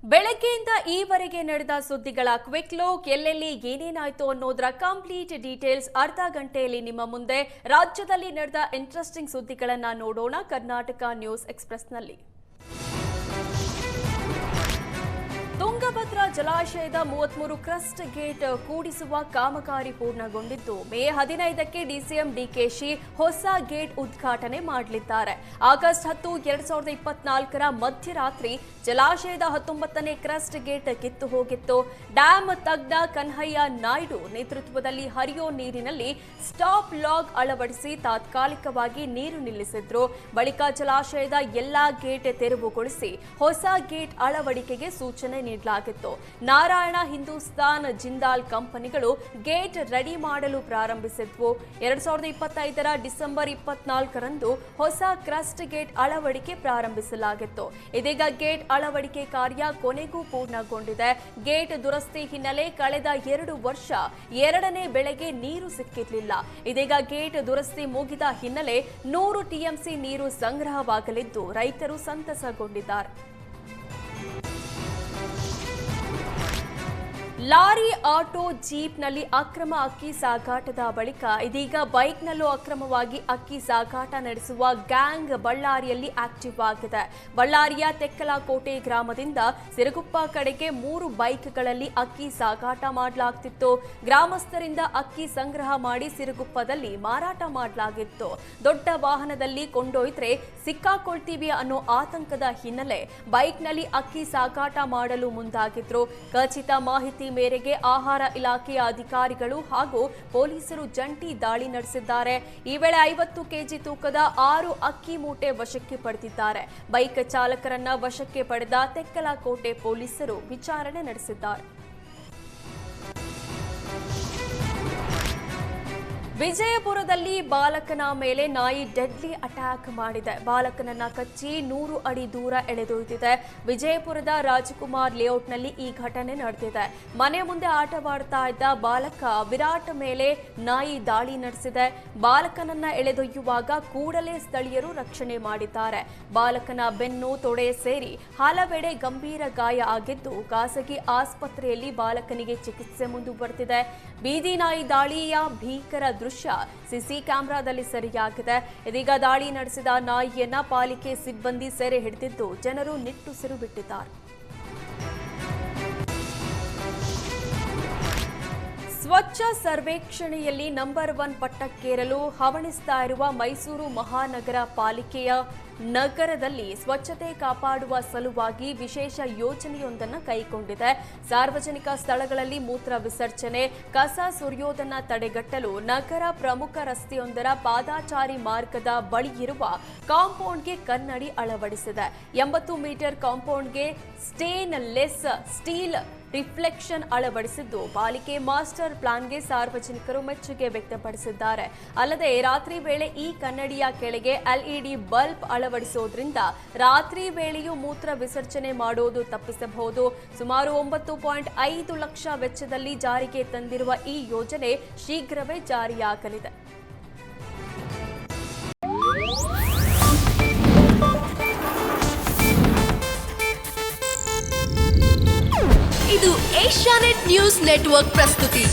ಬೆಳಗ್ಗೆಯಿಂದ ಈವರೆಗೆ ನಡೆದ ಸುದ್ದಿಗಳ ಕ್ವಿಕ್ ಲುಕ್, ಎಲ್ಲೆಲ್ಲಿ ಏನೇನಾಯ್ತು ಅನ್ನೋದರ ಕಂಪ್ಲೀಟ್ ಡೀಟೇಲ್ಸ್ ಅರ್ಧ ಗಂಟೆಯಲ್ಲಿ ನಿಮ್ಮ ಮುಂದೆ. ರಾಜ್ಯದಲ್ಲಿ ನಡೆದ ಇಂಟ್ರೆಸ್ಟಿಂಗ್ ಸುದ್ದಿಗಳನ್ನ ನೋಡೋಣ ಕರ್ನಾಟಕ ನ್ಯೂಸ್ ಎಕ್ಸ್‌ಪ್ರೆಸ್‌ನಲ್ಲಿ. ತುಂಗಭದ್ರಾ ಜಲಾಶಯದ 33 ಕ್ರಸ್ಟ್ ಗೇಟ್ ಕೂಡಿಸುವ ಕಾಮಗಾರಿ ಪೂರ್ಣಗೊಂಡಿದ್ದು, ಮೇ 15ಕ್ಕೆ ಡಿಸಿಎಂ ಡಿಕೆಶಿ ಹೊಸ ಗೇಟ್ ಉದ್ಘಾಟನೆ ಮಾಡಲಿದ್ದಾರೆ. ಆಗಸ್ಟ್ 10, 2024ರ ಮಧ್ಯರಾತ್ರಿ ಜಲಾಶಯದ 19ನೇ ಕ್ರಸ್ಟ್ ಗೇಟ್ ಕಿತ್ತು ಹೋಗಿತ್ತು. ಡ್ಯಾಂ ತಜ್ಞ ಕನ್ಹಯ್ಯ ನಾಯ್ಡು ನೇತೃತ್ವದಲ್ಲಿ ಹರಿಯೋ ನೀರಿನಲ್ಲಿ ಸ್ಟಾಪ್ ಲಾಗ್ ಅಳವಡಿಸಿ ತಾತ್ಕಾಲಿಕವಾಗಿ ನೀರು ನಿಲ್ಲಿಸಿದ್ರು. ಬಳಿಕ ಜಲಾಶಯದ ಎಲ್ಲಾ ಗೇಟ್ ತೆರವುಗೊಳಿಸಿ ಹೊಸ ಗೇಟ್ ಅಳವಡಿಕೆಗೆ ಸೂಚನೆ ನೀಡಲಾಗಿತ್ತು. ನಾರಾಯಣ, ಹಿಂದೂಸ್ತಾನ್ ಜಿಂದಾಲ್ ಕಂಪನಿಗಳು ಗೇಟ್ ರೆಡಿ ಮಾಡಲು ಪ್ರಾರಂಭಿಸಿದ್ವು. 2025ರ ಡಿಸೆಂಬರ್ 24ರಂದು ಹೊಸ ಕ್ರಸ್ಟ್ ಗೇಟ್ ಅಳವಡಿಕೆ ಪ್ರಾರಂಭಿಸಲಾಗಿತ್ತು. ಇದೀಗ ಗೇಟ್ ಅಳವಡಿಕೆ ಕಾರ್ಯ ಕೊನೆಗೂ ಪೂರ್ಣಗೊಂಡಿದೆ. ಗೇಟ್ ದುರಸ್ತಿ ಹಿನ್ನೆಲೆ ಕಳೆದ 2 ವರ್ಷ 2ನೇ ಬೆಳೆಗೆ ನೀರು ಸಿಕ್ಕಿರಲಿಲ್ಲ. ಇದೀಗ ಗೇಟ್ ದುರಸ್ತಿ ಮುಗಿದ ಹಿನ್ನೆಲೆ 100 ಟಿಎಂಸಿ ನೀರು ಸಂಗ್ರಹವಾಗಲಿದ್ದು, ರೈತರು ಸಂತಸಗೊಂಡಿದ್ದಾರೆ. ಲಾರಿ, ಆಟೋ, ಜೀಪ್ನಲ್ಲಿ ಅಕ್ರಮ ಅಕ್ಕಿ ಸಾಗಾಟದ ಬಳಿಕ ಇದೀಗ ಬೈಕ್ನಲ್ಲೂ ಅಕ್ರಮವಾಗಿ ಅಕ್ಕಿ ಸಾಗಾಟ ನಡೆಸುವ ಗ್ಯಾಂಗ್ ಬಳ್ಳಾರಿಯಲ್ಲಿ ಆಕ್ಟಿವ್ ಆಗಿದೆ. ಬಳ್ಳಾರಿಯ ತೆಕ್ಕಲಕೋಟೆ ಗ್ರಾಮದಿಂದ ಸಿರುಗುಪ್ಪ ಕಡೆಗೆ 3 ಬೈಕ್ಗಳಲ್ಲಿ ಅಕ್ಕಿ ಸಾಗಾಟ ಮಾಡಲಾಗ್ತಿತ್ತು. ಗ್ರಾಮಸ್ಥರಿಂದ ಅಕ್ಕಿ ಸಂಗ್ರಹ ಮಾಡಿ ಸಿರುಗುಪ್ಪದಲ್ಲಿ ಮಾರಾಟ ಮಾಡಲಾಗಿತ್ತು. ದೊಡ್ಡ ವಾಹನದಲ್ಲಿ ಕೊಂಡೊಯ್ದ್ರೆ ಸಿಕ್ಕಾಕೊಳ್ತೀವಿ ಅನ್ನೋ ಆತಂಕದ ಹಿನ್ನೆಲೆ ಬೈಕ್ನಲ್ಲಿ ಅಕ್ಕಿ ಸಾಗಾಟ ಮಾಡಲು ಮುಂದಾಗಿದ್ರು. ಖಚಿತ ಮಾಹಿತಿ ಮೇರೆಗೆ ಆಹಾರ ಇಲಾಖೆಯ ಅಧಿಕಾರಿಗಳು ಹಾಗೂ ಪೊಲೀಸರು ಜಂಟಿ ದಾಳಿ ನಡೆಸಿದ್ದಾರೆ. ಈ ವೇಳೆ 50 ಕೆಜಿ ತೂಕದ 6 ಅಕ್ಕಿ ಮೂಟೆ ವಶಕ್ಕೆ ಪಡೆದಿದ್ದಾರೆ. ಬೈಕ್ ಚಾಲಕರನ್ನ ವಶಕ್ಕೆ ಪಡೆದ ತೆಕ್ಕಲಕೋಟೆ ಪೊಲೀಸರು ವಿಚಾರಣೆ ನಡೆಸಿದ್ದಾರೆ. ವಿಜಯಪುರದಲ್ಲಿ ಬಾಲಕನ ಮೇಲೆ ನಾಯಿ ಡೆಡ್ಲಿ ಅಟ್ಯಾಕ್ ಮಾಡಿದೆ. ಬಾಲಕನನ್ನ ಕಚ್ಚಿ 100 ಅಡಿ ದೂರ ಎಳೆದೊಯ್ದಿದೆ. ವಿಜಯಪುರದ ರಾಜಕುಮಾರ್ ಲೇಔಟ್ನಲ್ಲಿ ಈ ಘಟನೆ ನಡೆದಿದೆ. ಮನೆ ಮುಂದೆ ಆಟವಾಡ್ತಾ ಇದ್ದ ಬಾಲಕ ವಿರಾಟ್ ಮೇಲೆ ನಾಯಿ ದಾಳಿ ನಡೆಸಿದೆ. ಬಾಲಕನನ್ನ ಎಳೆದೊಯ್ಯುವಾಗ ಕೂಡಲೇ ಸ್ಥಳೀಯರು ರಕ್ಷಣೆ ಮಾಡಿದ್ದಾರೆ. ಬಾಲಕನ ಬೆನ್ನು, ತೊಡೆ ಸೇರಿ ಹಲವೆಡೆ ಗಂಭೀರ ಗಾಯ ಆಗಿದ್ದು, ಖಾಸಗಿ ಆಸ್ಪತ್ರೆಯಲ್ಲಿ ಬಾಲಕನಿಗೆ ಚಿಕಿತ್ಸೆ ಮುಂದುವರೆದಿದೆ. ಬೀದಿ ನಾಯಿ ದಾಳಿಯ ಭೀಕರ ದೃಶ್ಯ ಸಿಸಿ ಕ್ಯಾಮೆರಾದಲ್ಲಿ ಸೆರೆಯಾಗಿದೆ. ಇದೀಗ ದಾಳಿ ನಡೆಸಿದ ನಾಯಿಯನ್ನ ಪಾಲಿಕೆ ಸಿಬ್ಬಂದಿ ಸೆರೆ ಹಿಡಿದಿದ್ದು, ಜನರು ನಿಟ್ಟುಸಿರು ಬಿಟ್ಟಿದ್ದಾರೆ. ಸ್ವಚ್ಛ ಸರ್ವೇಕ್ಷಣೆಯಲ್ಲಿ ನಂಬರ್ 1 ಪಟ್ಟಕ್ಕೇರಲು ಹವಣಿಸ್ತಾ ಇರುವ ಮೈಸೂರು ಮಹಾನಗರ ಪಾಲಿಕೆಯ ನಗರದಲ್ಲಿ ಸ್ವಚ್ಛತೆ ಕಾಪಾಡುವ ಸಲುವಾಗಿ ವಿಶೇಷ ಯೋಜನೆಯೊಂದನ್ನು ಕೈಗೊಂಡಿದೆ. ಸಾರ್ವಜನಿಕ ಸ್ಥಳಗಳಲ್ಲಿ ಮೂತ್ರ ವಿಸರ್ಜನೆ, ಕಸ ಸುರಿಯೋದನ್ನ ತಡೆಗಟ್ಟಲು ನಗರ ಪ್ರಮುಖ ರಸ್ತೆಯೊಂದರ ಪಾದಾಚಾರಿ ಮಾರ್ಗದ ಬಳಿ ಇರುವ ಕಾಂಪೌಂಡ್ಗೆ ಕನ್ನಡಿ ಅಳವಡಿಸಿದೆ. 80 ಮೀಟರ್ ಕಾಂಪೌಂಡ್ಗೆ ಸ್ಟೇನ್ಲೆಸ್ ಸ್ಟೀಲ್ ರಿಫ್ಲೆಕ್ಷನ್ ಅಳವಡಿಸಿದ್ದು, ಪಾಲಿಕೆ ಮಾಸ್ಟರ್ ಪ್ಲಾನ್ಗೆ ಸಾರ್ವಜನಿಕರು ಮೆಚ್ಚುಗೆ ವ್ಯಕ್ತಪಡಿಸಿದ್ದಾರೆ. ಅಲ್ಲದೆ ರಾತ್ರಿ ವೇಳೆ ಈ ಕನ್ನಡಿಯ ಕೆಳಗೆ ಎಲ್ಇಡಿ ಬಲ್ಬ್ ಅಳವಡಿಸೋದ್ರಿಂದ ರಾತ್ರಿ ವೇಳೆಯೂ ಮೂತ್ರ ವಿಸರ್ಜನೆ ಮಾಡೋದು ತಪ್ಪಿಸಬಹುದು. ಸುಮಾರು 9.5 ಲಕ್ಷ ವೆಚ್ಚದಲ್ಲಿ ಜಾರಿಗೆ ತಂದಿರುವ ಈ ಯೋಜನೆ ಶೀಘ್ರವೇ ಜಾರಿಯಾಗಲಿದೆ. ಇದು ಏಷ್ಯಾನೆಟ್ ನ್ಯೂಸ್ ನೆಟ್ವರ್ಕ್ ಪ್ರಸ್ತುತಿ.